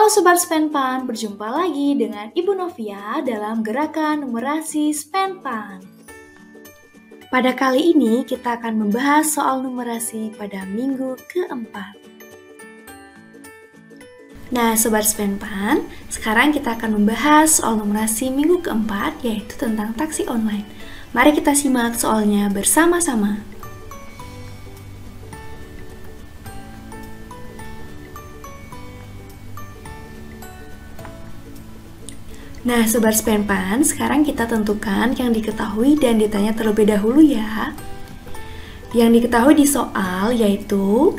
Halo Sobat Spenpan, berjumpa lagi dengan Ibu Novia dalam gerakan numerasi Spenpan. Pada kali ini kita akan membahas soal numerasi pada minggu keempat. Nah Sobat Spenpan, sekarang kita akan membahas soal numerasi minggu keempat, yaitu tentang taksi online. Mari kita simak soalnya bersama-sama. Nah, Sobat Spenpan, sekarang kita tentukan yang diketahui dan ditanya terlebih dahulu ya. Yang diketahui di soal yaitu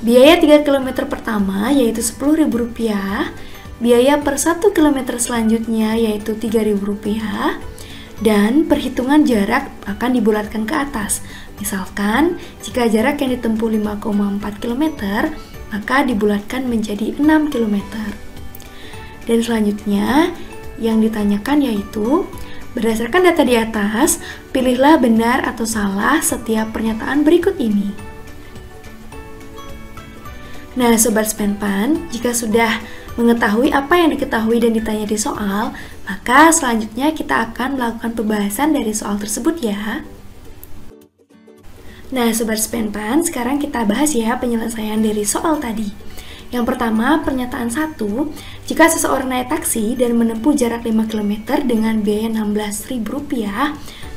biaya 3 km pertama yaitu Rp10.000, biaya per 1 km selanjutnya yaitu Rp3.000, dan perhitungan jarak akan dibulatkan ke atas. Misalkan, jika jarak yang ditempuh 5,4 km, maka dibulatkan menjadi 6 km. Dan selanjutnya, yang ditanyakan yaitu, berdasarkan data di atas, pilihlah benar atau salah setiap pernyataan berikut ini. Nah, Sobat Spenpan, jika sudah mengetahui apa yang diketahui dan ditanya di soal, maka selanjutnya kita akan melakukan pembahasan dari soal tersebut ya. Nah, Sobat Spenpan, sekarang kita bahas ya penyelesaian dari soal tadi. Yang pertama, pernyataan 1, jika seseorang naik taksi dan menempuh jarak 5 km dengan biaya Rp16.000,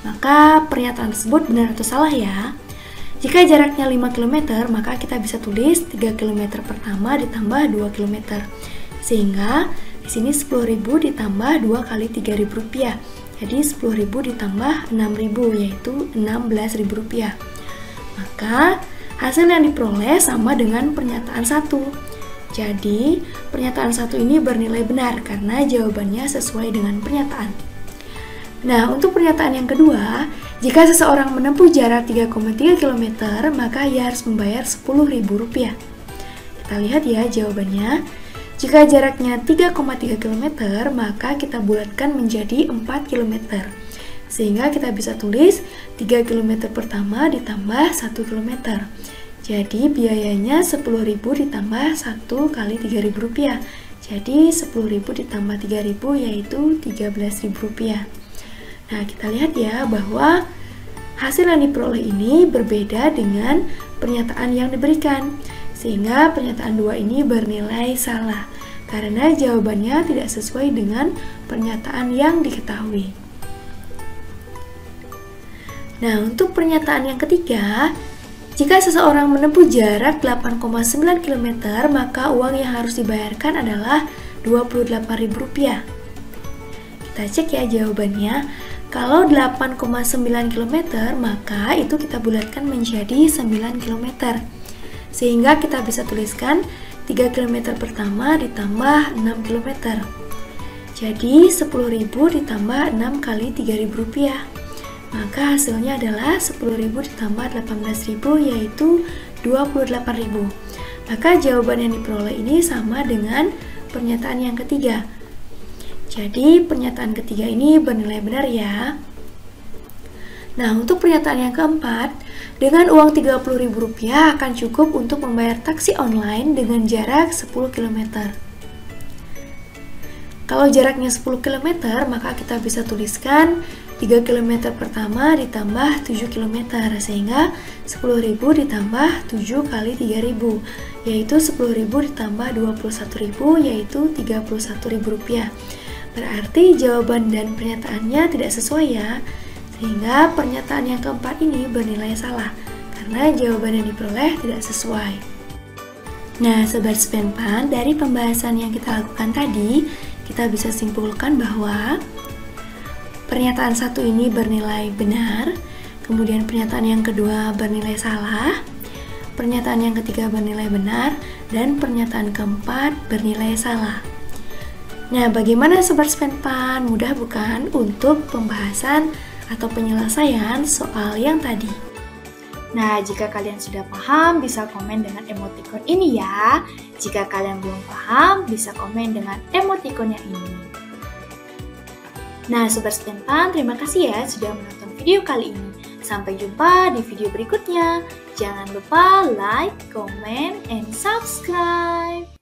maka pernyataan tersebut benar atau salah ya. Jika jaraknya 5 km, maka kita bisa tulis 3 km pertama ditambah 2 km. Sehingga di sini 10.000 ditambah 2 kali Rp3.000. Jadi 10.000 ditambah 6.000 yaitu Rp16.000. Maka hasil yang diperoleh sama dengan pernyataan 1. Jadi, pernyataan 1 ini bernilai benar karena jawabannya sesuai dengan pernyataan. Nah, untuk pernyataan yang kedua, jika seseorang menempuh jarak 3,3 km, maka ia harus membayar Rp10.000. Kita lihat ya jawabannya. Jika jaraknya 3,3 km, maka kita bulatkan menjadi 4 km. Sehingga kita bisa tulis 3 km pertama ditambah 1 km. Jadi biayanya Rp10.000 ditambah 1 kali Rp3.000. Jadi Rp10.000 ditambah Rp3.000 yaitu Rp13.000. Nah, kita lihat ya bahwa hasil yang diperoleh ini berbeda dengan pernyataan yang diberikan. Sehingga pernyataan 2 ini bernilai salah karena jawabannya tidak sesuai dengan pernyataan yang diketahui. Nah, untuk pernyataan yang ketiga, jika seseorang menempuh jarak 8,9 km, maka uang yang harus dibayarkan adalah Rp28.000. Kita cek ya jawabannya. Kalau 8,9 km, maka itu kita bulatkan menjadi 9 km. Sehingga kita bisa tuliskan 3 km pertama ditambah 6 km. Jadi 10.000 ditambah 6 kali Rp3.000. Maka hasilnya adalah 10.000 ditambah 18.000 yaitu 28.000. Maka jawaban yang diperoleh ini sama dengan pernyataan yang ketiga. Jadi pernyataan ketiga ini bernilai benar ya. Nah, untuk pernyataan yang keempat, dengan uang Rp30.000 akan cukup untuk membayar taksi online dengan jarak 10 km. Kalau jaraknya 10 km, maka kita bisa tuliskan 3 km pertama ditambah 7 km, sehingga 10.000 ditambah 7 kali 3.000, yaitu 10.000 ditambah 21.000, yaitu Rp31.000. Berarti jawaban dan pernyataannya tidak sesuai ya, sehingga pernyataan yang keempat ini bernilai salah, karena jawaban yang diperoleh tidak sesuai. Nah, Sobat Spenpan, dari pembahasan yang kita lakukan tadi, kita bisa simpulkan bahwa pernyataan 1 ini bernilai benar, kemudian pernyataan yang kedua bernilai salah, pernyataan yang ketiga bernilai benar, dan pernyataan keempat bernilai salah. Nah, bagaimana Sobat Spenpan? Mudah bukan untuk pembahasan atau penyelesaian soal yang tadi? Nah, jika kalian sudah paham, bisa komen dengan emoticon ini ya. Jika kalian belum paham, bisa komen dengan emoticon yang ini. Nah, Sobat Spenpan, terima kasih ya sudah menonton video kali ini. Sampai jumpa di video berikutnya. Jangan lupa like, comment, and subscribe.